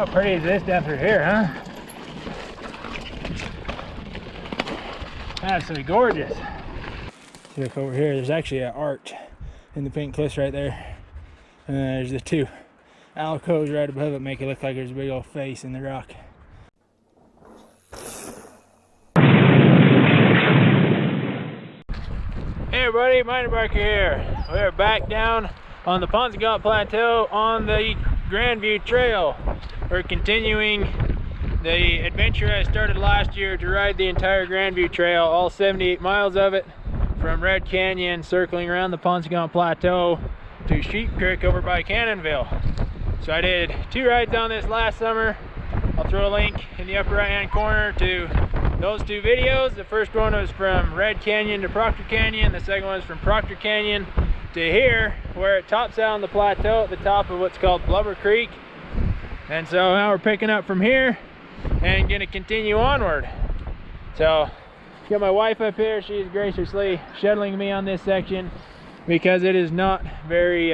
How pretty is this down through here, huh? Absolutely gorgeous. See, look over here, there's actually an arch in the pink cliffs right there. And then there's the two alcoves right above it, make it look like there's a big old face in the rock. Hey everybody, MinerBiker here. We're back down on the Paunsaugunt Plateau on the Grandview Trail. We're continuing the adventure I started last year to ride the entire Grandview Trail, all 78 miles of it, from Red Canyon, circling around the Paunsaugunt Plateau to Sheep Creek over by Cannonville. So I did 2 rides on this last summer. I'll throw a link in the upper right hand corner to those 2 videos. The first one was from Red Canyon to Proctor Canyon. The second one was from Proctor Canyon to here, where it tops out on the plateau at the top of what's called Blubber Creek. And so now we're picking up from here and gonna continue onward. So got my wife up here. She's graciously shuttling me on this section because it is not very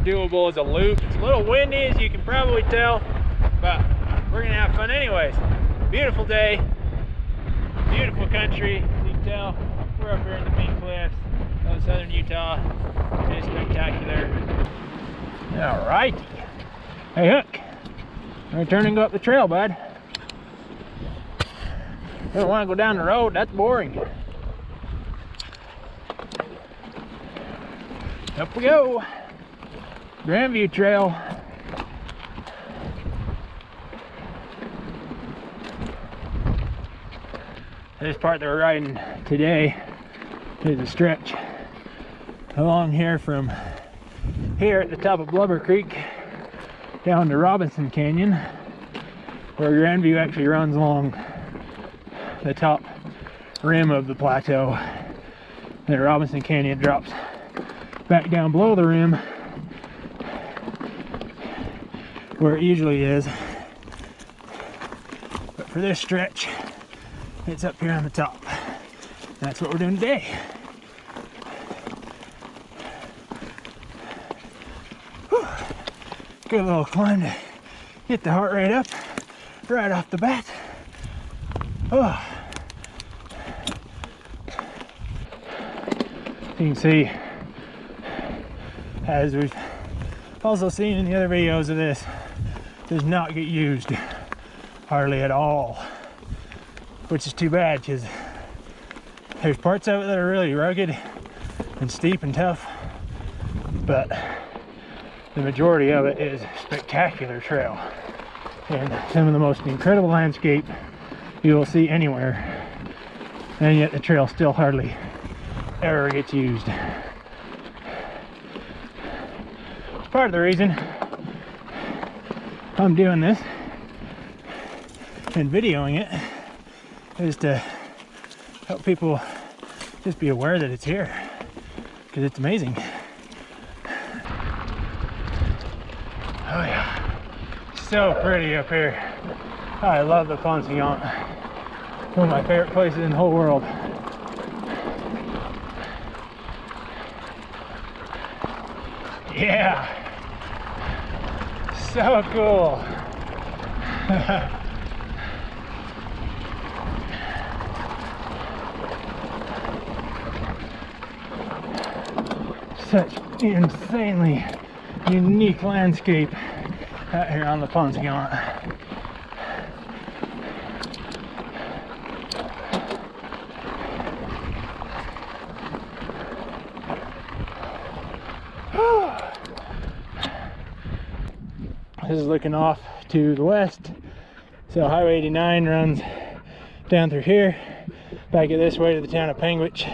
doable as a loop. It's a little windy, as you can probably tell, but we're gonna have fun anyways. Beautiful day, beautiful country. As you can tell, we're up here in the Pink Cliffs of southern Utah. It is spectacular. All right. Hey Hook, we're turning to go up the trail, bud. We don't want to go down the road, that's boring. Up we go. Grandview Trail. This part that we're riding today is a stretch along here from here at the top of Blubber Creek down to Robinson Canyon, where Grandview actually runs along the top rim of the plateau. Then Robinson Canyon drops back down below the rim where it usually is. But for this stretch, it's up here on the top. That's what we're doing today. Whew. Good little climb to get the heart rate up right off the bat. Oh. You can see, as we've also seen in the other videos of this, does not get used hardly at all, which is too bad because there's parts of it that are really rugged and steep and tough, but the majority of it is spectacular trail and some of the most incredible landscape you will see anywhere, and yet the trail still hardly ever gets used. It's part of the reason I'm doing this and videoing it, is to help people just be aware that it's here, because it's amazing. Oh yeah, so pretty up here. I love the Paunsaugunt. One of my favorite places in the whole world. Yeah, so cool. Such insanely unique landscape out here on the Paunsaugunt. This is looking off to the west, so Highway 89 runs down through here, back it this way to the town of Panguitch.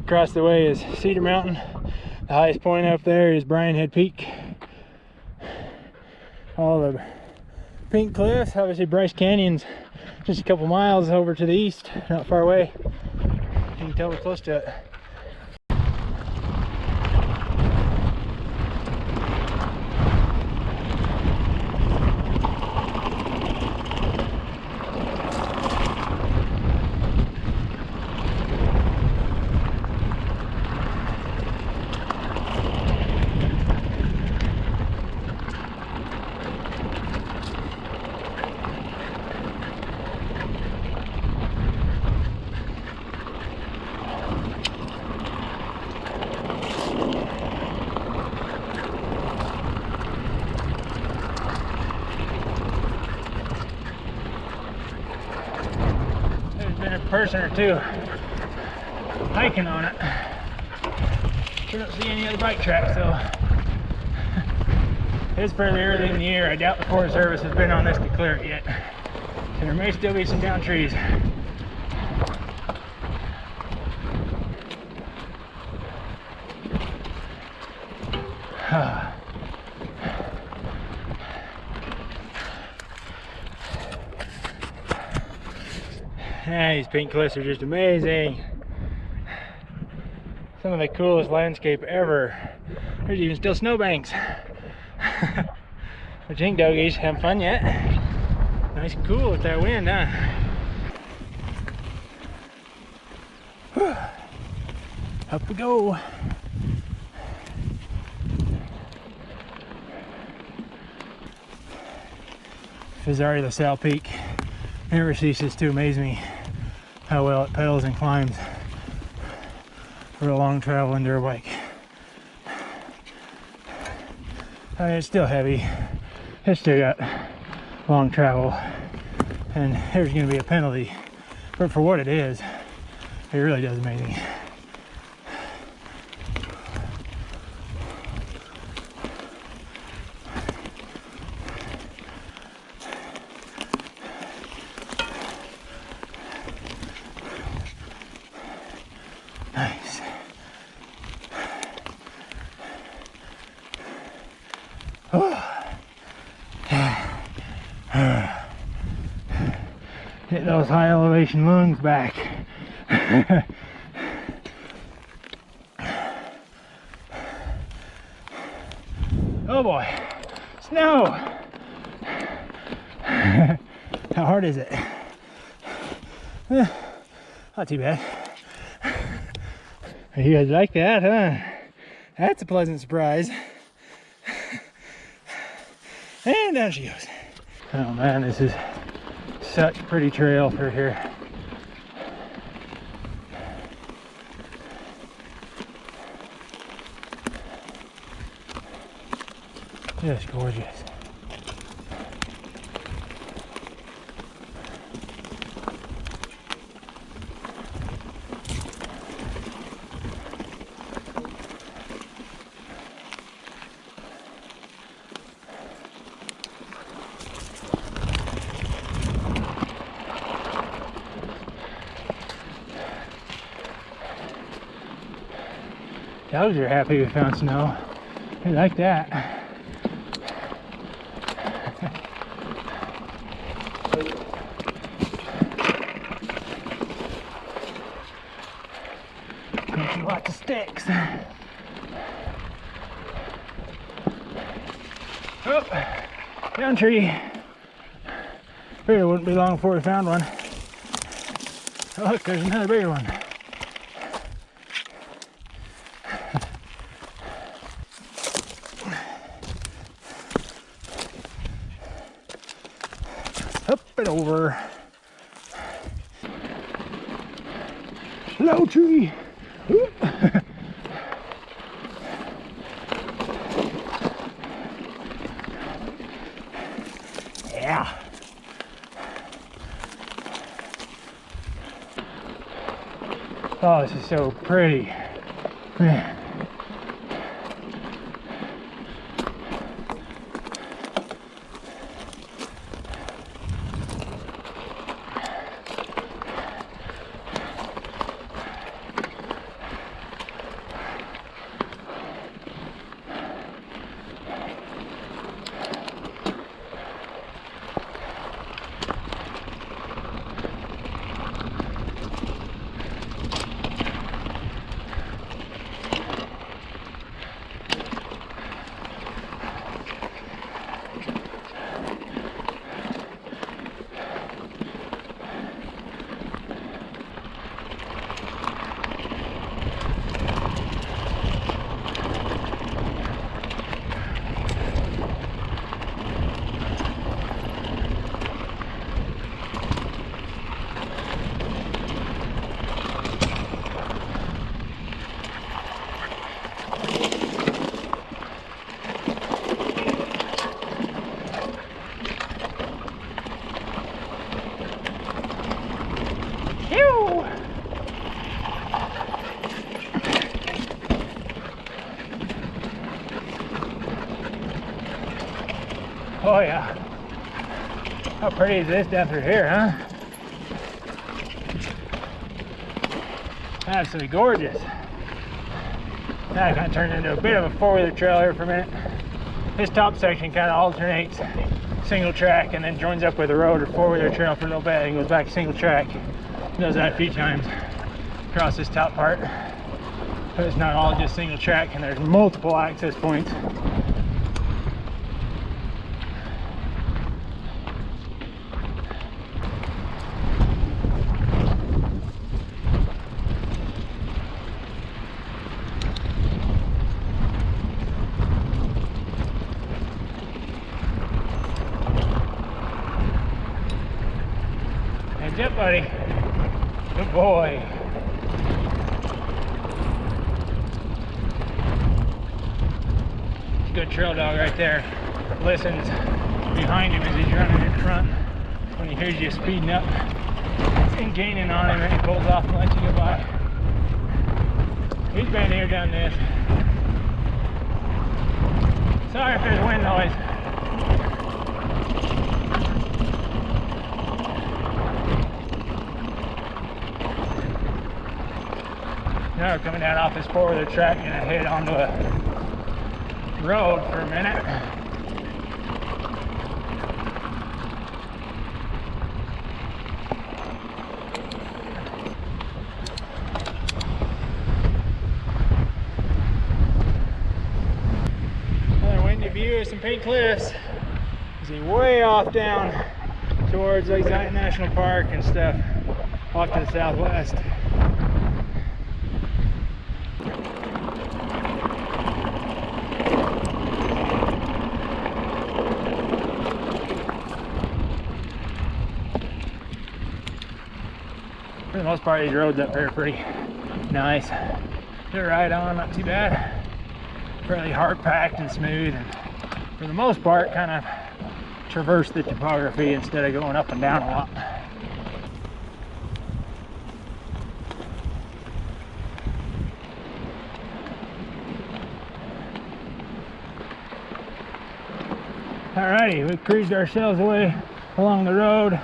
Across the way is Cedar Mountain. The highest point up there is Brian Head Peak. All the Pink Cliffs, obviously Bryce Canyon's just a couple miles over to the east, not far away. You can tell we're close to it. person or two hiking on it. Sure don't see any other bike tracks though. It's fairly early in the year. I doubt the Forest Service has been on this to clear it yet. So there may still be some down trees. These pink cliffs are just amazing. Some of the coolest landscape ever. There's even still snowbanks. What you think, doggies? Having fun yet? Nice and cool with that wind, huh? Whew. Up we go. Fezzari, LaSalle Peak. Never ceases to amaze me how well it pedals and climbs for a long travel enduro bike. I mean, it's still heavy. It's still got long travel, and there's going to be a penalty, but for what it is, it really does amazing. Nice. Get those high elevation lungs back. Oh boy, snow. How hard is it? Not too bad. You guys like that, huh? That's a pleasant surprise. And down she goes. Oh man, this is such a pretty trail through here. Just gorgeous. Dogs are happy we found snow. They like that. Lots of sticks. Oh, down tree. Figured it wouldn't be long before we found one. Oh, look, there's another bigger one. Up and over. Low tree. Yeah. Oh, this is so pretty. Man. Oh yeah. How pretty is this down through here, huh? Absolutely gorgeous. Now it kind of turned into a bit of a four-wheeler trail here for a minute. This top section kind of alternates single track and then joins up with a road or four-wheeler trail for a little bit and goes back to single track. Does that a few times across this top part. But it's not all just single track, and there's multiple access points. Heads up, buddy. Good boy. Good trail dog right there. Listens behind him as he's running in front. When he hears you speeding up and gaining on him, and he pulls off and lets you go by. He's been here down this. Sorry if there's wind noise. Now we're coming down off this four-wheeler track and I head onto a road for a minute. Another windy view of some Pink Cliffs. You see way off down towards Lake Zion National Park and stuff off to the southwest. For the most part, these roads up here are pretty nice. They're right on, not too bad. Fairly hard packed and smooth, and for the most part, kind of traverse the topography instead of going up and down a lot. Alrighty, we cruised ourselves away along the road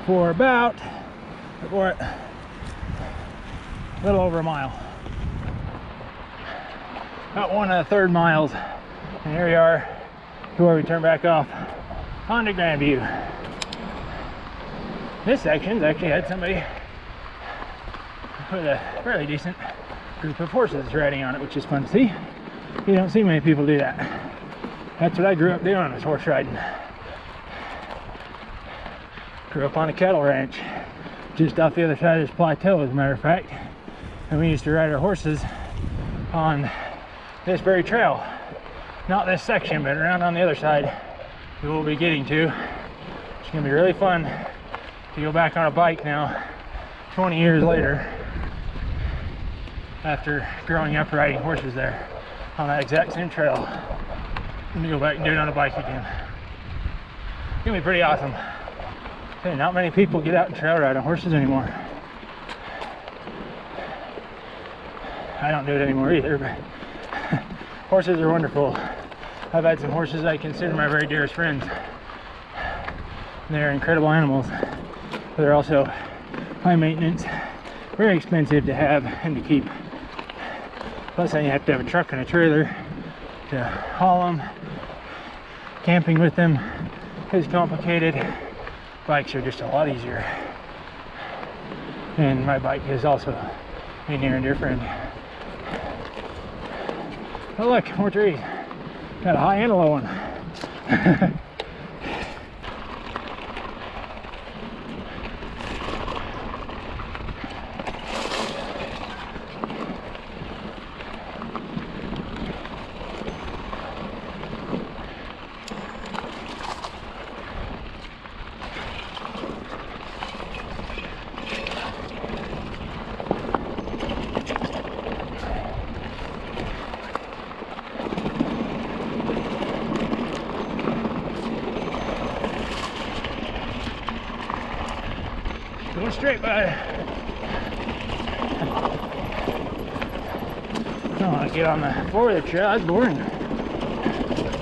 for about a little over a mile. About 1/3 miles. And here we are to where we turn back off onto Grandview. This section's actually had somebody with a fairly decent group of horses riding on it, which is fun to see. You don't see many people do that. That's what I grew up doing, was horse riding. Grew up on a cattle ranch just off the other side of this plateau, as a matter of fact, and we used to ride our horses on this very trail. Not this section, but around on the other side we will be getting to. It's gonna be really fun to go back on a bike now 20 years later after growing up riding horses there on that exact same trail. I'm gonna go back and do it on a bike again. It's gonna be pretty awesome. Hey, not many people get out and trail ride on horses anymore. I don't do it anymore either, but horses are wonderful. I've had some horses I consider my very dearest friends. They're incredible animals, but they're also high maintenance, very expensive to have and to keep. Plus then you have to have a truck and a trailer to haul them. Camping with them is complicated. Bikes are just a lot easier. And my bike is also a near and dear friend. Oh look, more trees. Got a high and a low one. Going straight, bud. I don't want to get on the four-wheeler trail, that's boring.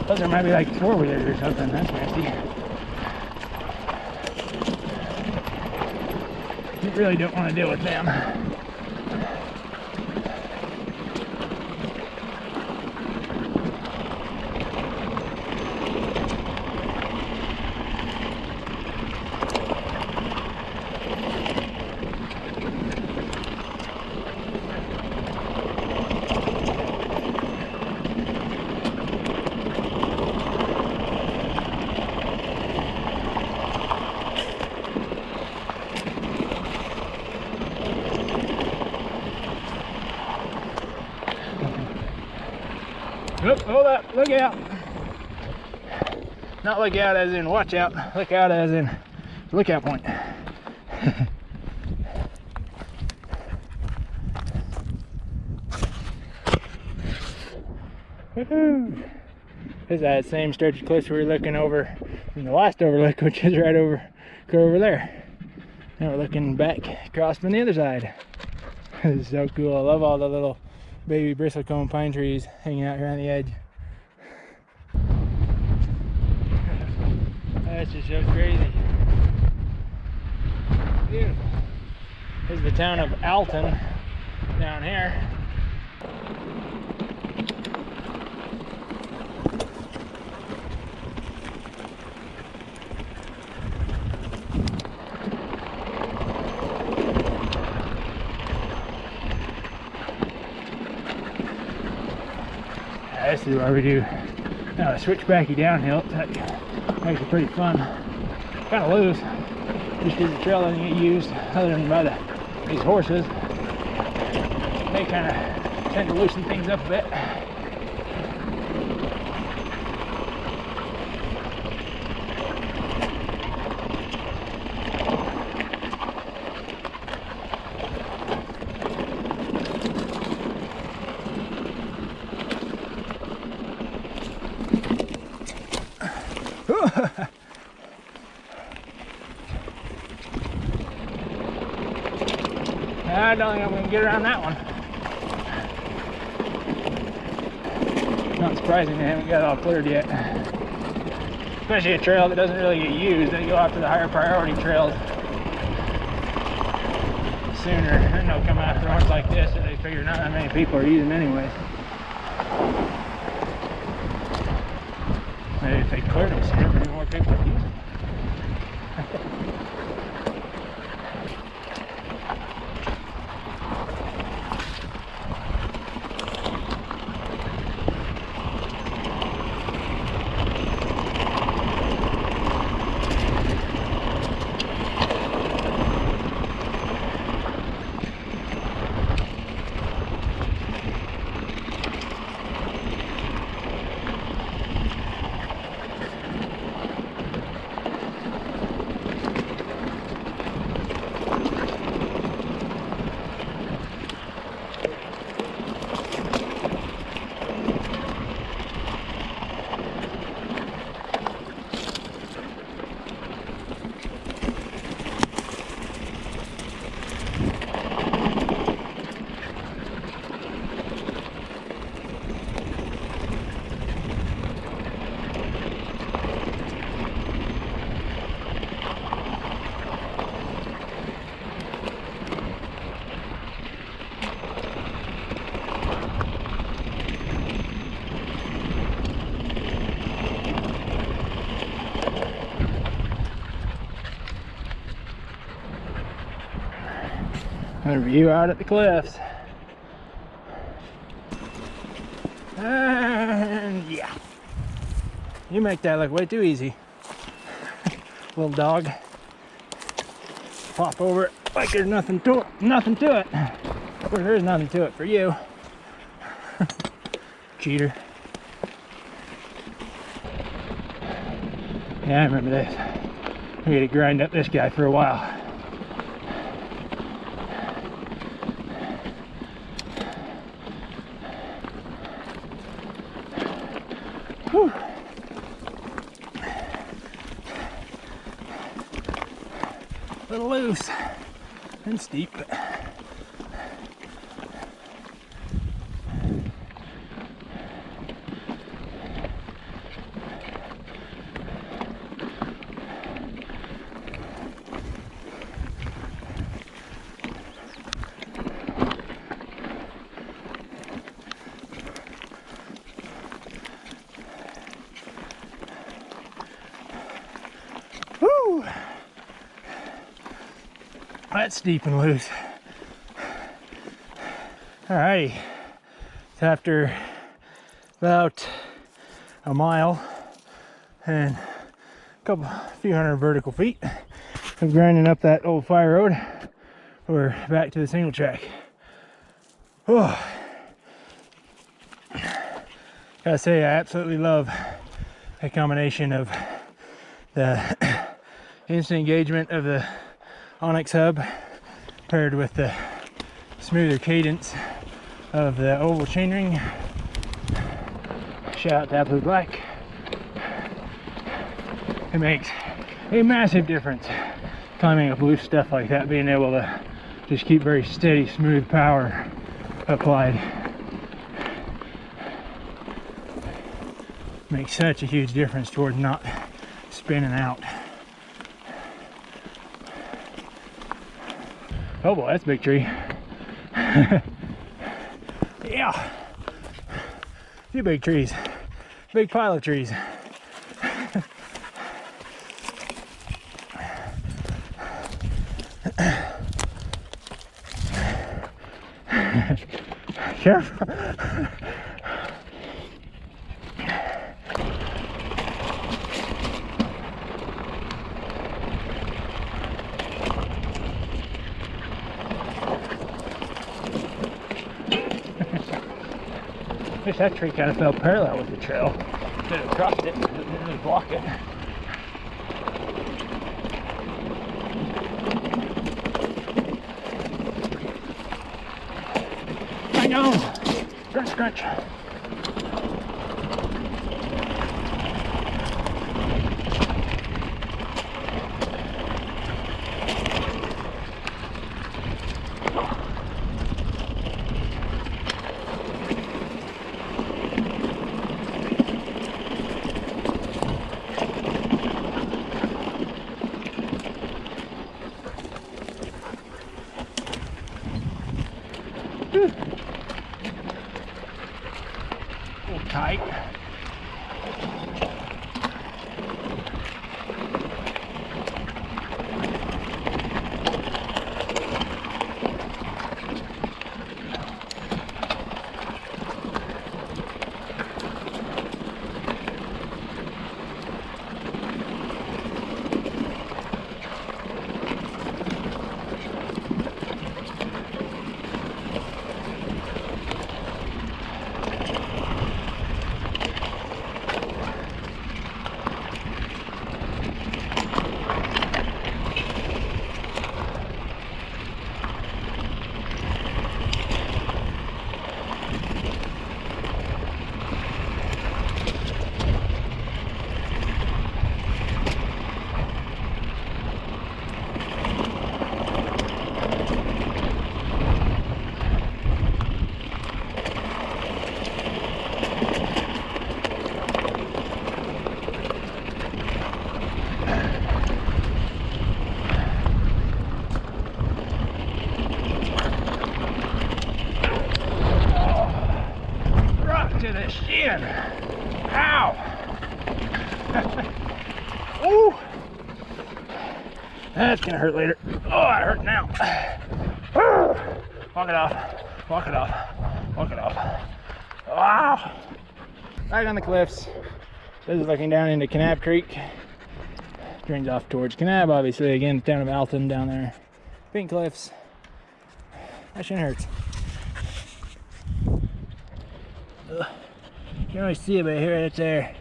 Plus Those are maybe like four-wheelers or something. That's nasty. You really don't want to deal with them. Oop, hold up, look out. Not look out as in watch out, look out as in lookout point. Woohoo! This is that same stretch of cliffs we were looking over from the last overlook, which is right over there. Now we're looking back across from the other side. This is so cool. I love all the little baby bristlecone pine trees hanging out here on the edge. That's just so crazy. Beautiful. This is the town of Alton down here. This is where we do a switchbacky downhill. That makes it pretty fun. Kind of loose, just because the trail doesn't get used other than by these horses. They kind of tend to loosen things up a bit. I don't think I'm going to get around that one. Not surprising they haven't got it all cleared yet. Especially a trail that doesn't really get used. They go after the higher priority trails sooner, and they'll come after ones like this that they figure not that many people are using anyway. Maybe if they cleared them sooner, maybe more people would use them. A view out at the cliffs. And yeah, you make that look way too easy. Little dog. Pop over it like there's nothing to it. Nothing to it. Of course, there's nothing to it for you. Cheater. Yeah, I remember this. We had to grind up this guy for a while. Whew. A little loose and steep, but Whew. That's steep and loose. Alrighty, so after about a mile and a few hundred vertical feet of grinding up that old fire road, we're back to the single track. Oh, gotta say, I absolutely love a combination of the instant engagement of the Onyx hub paired with the smoother cadence of the oval chainring. Shout out to Absolute Black. It makes a massive difference climbing up loose stuff like that, being able to just keep very steady, smooth power applied. Makes such a huge difference toward not spinning out. Oh boy, that's a big tree. Yeah, a few big trees, big pile of trees. Careful. Wish that tree kind of fell parallel with the trail. Could have crossed it, but it didn't really block it. I know! Crunch, crunch. Tight. To the shin. Ow! Ooh! That's gonna hurt later. Oh, it hurts now. Walk it off. Walk it off. Walk it off. Wow! Right on the cliffs. This is looking down into Kanab Creek. Drains off towards Kanab, obviously. Again, the town of Alton down there. Pink cliffs. That shit hurts. Ugh. You can always see it, but here it's there.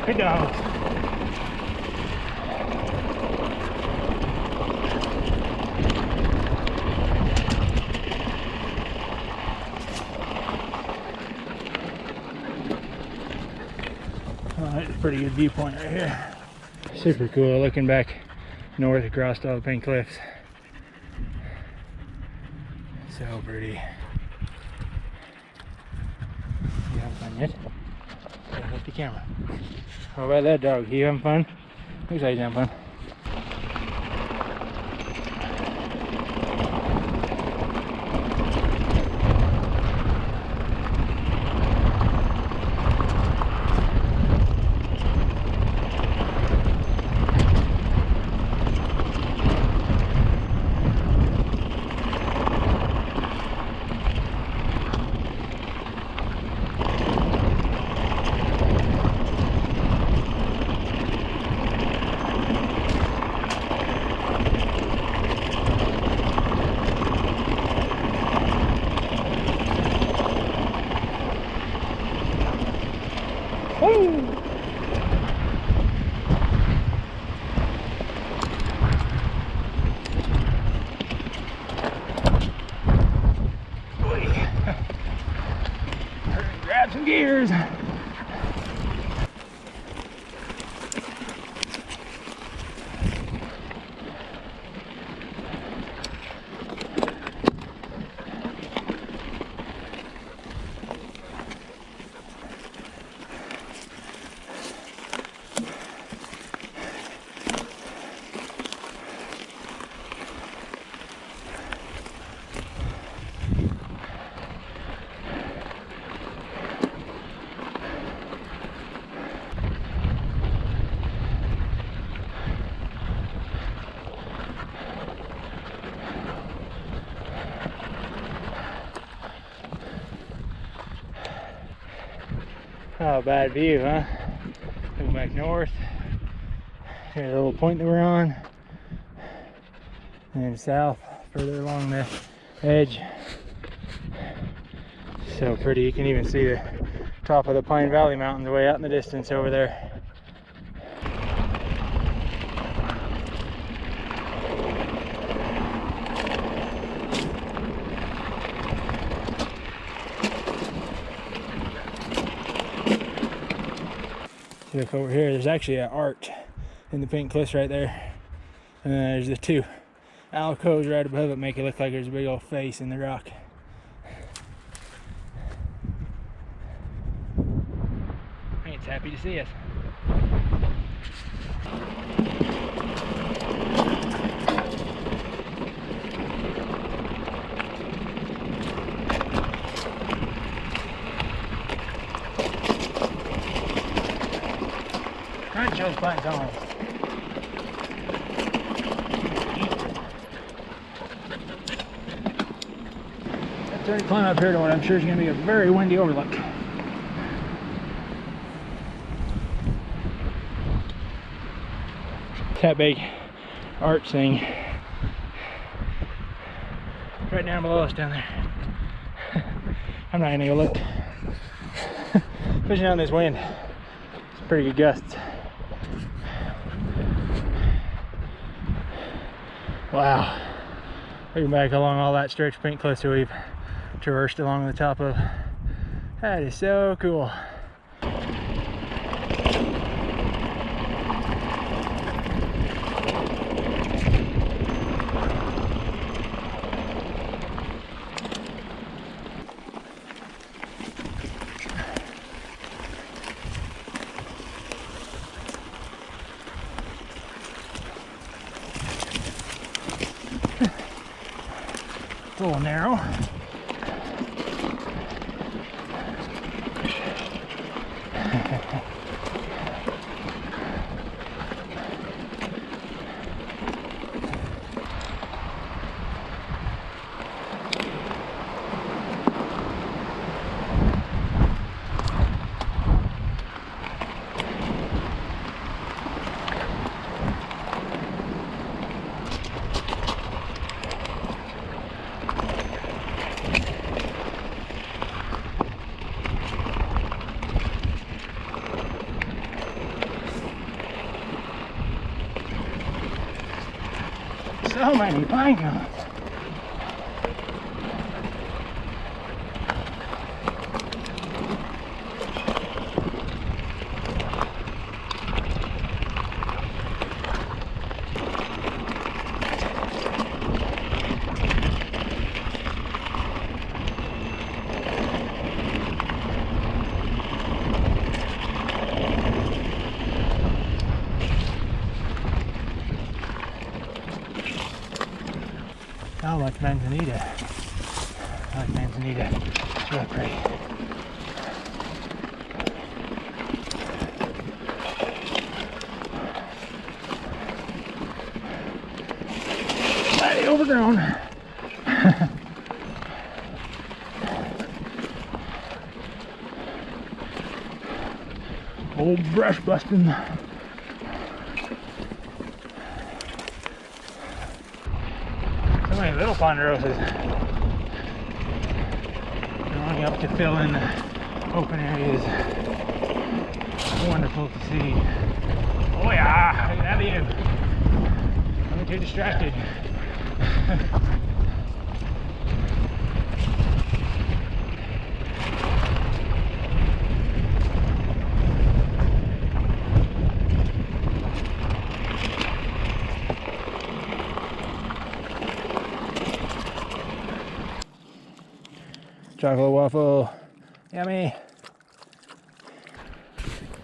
Good dogs. That's a pretty good viewpoint right here. Super cool looking back north across all the Pink Cliffs. So pretty. You having fun yet? Yeah, look the camera. How about that dog? You having fun? Looks like he's having fun. Grab some gears. Oh, bad view, huh? Looking back north. Here's a little point that we're on. And then south, further along the edge. So pretty, you can even see the top of the Pine Valley Mountains way out in the distance over there. Look over here, there's actually an arch in the pink cliffs right there. And then there's the two alcoves right above it, make it look like there's a big old face in the rock. It's happy to see us. Right, Joe's plants on. Let's already climb up here to what I'm sure is going to be a very windy overlook. That big arch thing right down below us down there. I'm not going to go look. Pushing on this wind. It's pretty good gusts. Wow, looking back along all that stretch of pink cliffs that we've traversed along the top of, that is so cool. A little narrow. So many pine cones. I like manzanita. I like manzanita. It's really pretty. Slightly overgrown. Old brush busting. So many little ponderosas growing up to fill in the open areas. Wonderful to see. Oh yeah, look at that view. Don't get too distracted. Chocolate waffle, yummy.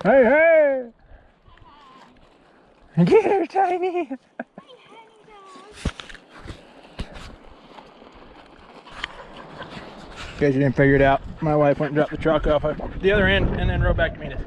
Hey, hey! Get her, Tiny! In case you didn't figure it out, my wife went and dropped the truck off at the other end and then rode back to meet us.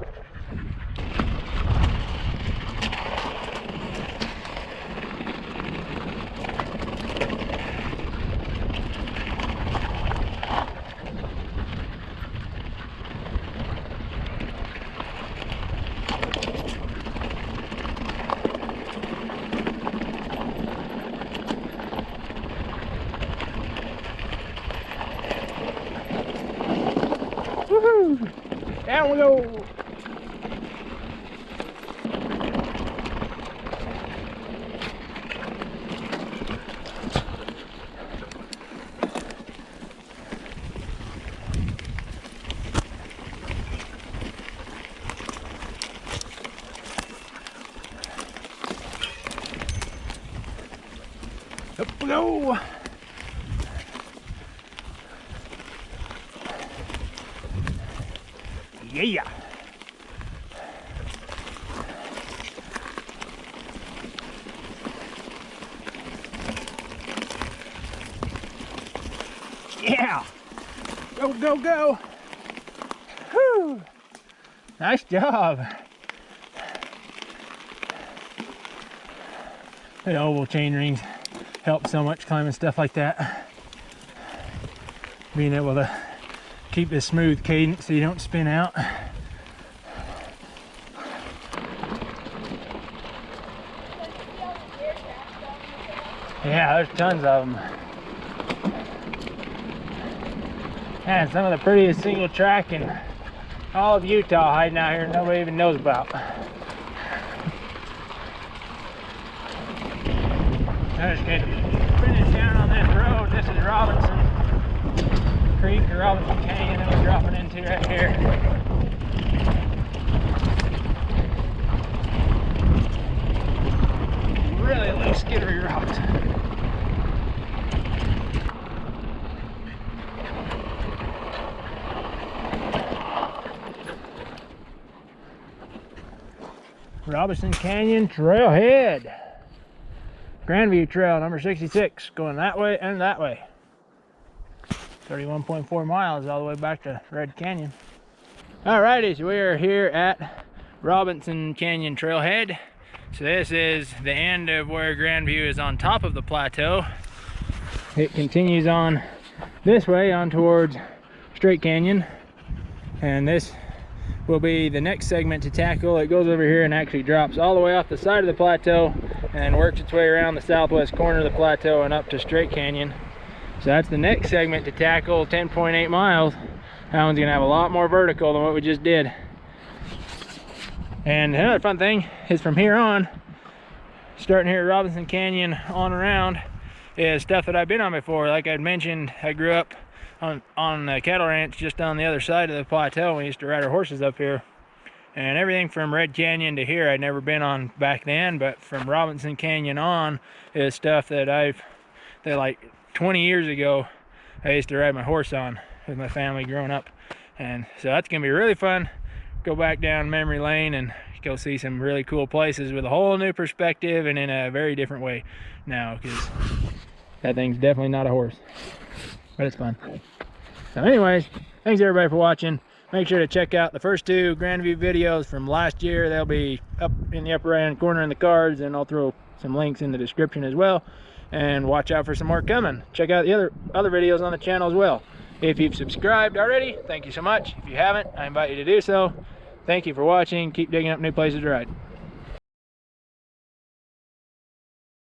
Woohoo! Down we go! Up we go! Yeah! Yeah! Go, go, go! Whew! Nice job! The oval chain rings help so much climbing stuff like that. Being able to keep this smooth cadence so you don't spin out. Yeah, there's tons of them. And some of the prettiest single track in all of Utah hiding out here nobody even knows about. I just get finish down on this road. This is Robinson Creek or Robinson Canyon that we're dropping into right here. Really loose skiddery rocks. Robinson Canyon Trailhead. Grandview Trail number 66, going that way and that way. 31.4 miles all the way back to Red Canyon. Alrighty, so we are here at Robinson Canyon Trailhead. So this is the end of where Grandview is on top of the plateau. It continues on this way on towards Straight Canyon, and this will be the next segment to tackle. It goes over here and actually drops all the way off the side of the plateau and works its way around the southwest corner of the plateau and up to Straight Canyon. So that's the next segment to tackle, 10.8 miles. That one's gonna have a lot more vertical than what we just did. And another fun thing is from here on, starting here at Robinson Canyon on around, is stuff that I've been on before. Like I'd mentioned, I grew up on a cattle ranch just on the other side of the plateau. We used to ride our horses up here. And everything from Red Canyon to here I'd never been on back then, but from Robinson Canyon on is stuff that like 20 years ago I used to ride my horse on with my family growing up. And so that's gonna be really fun. Go back down memory lane and go see some really cool places with a whole new perspective and in a very different way now, because That thing's definitely not a horse, but it's fun. So anyways, thanks everybody for watching. Make sure to check out the first 2 Grand View videos from last year. They'll be up in the upper right hand corner in the cards, and I'll throw some links in the description as well. And watch out for some more coming. Check out the other videos on the channel as well. If you've subscribed already, thank you so much. If you haven't, I invite you to do so. Thank you for watching. Keep digging up new places to ride.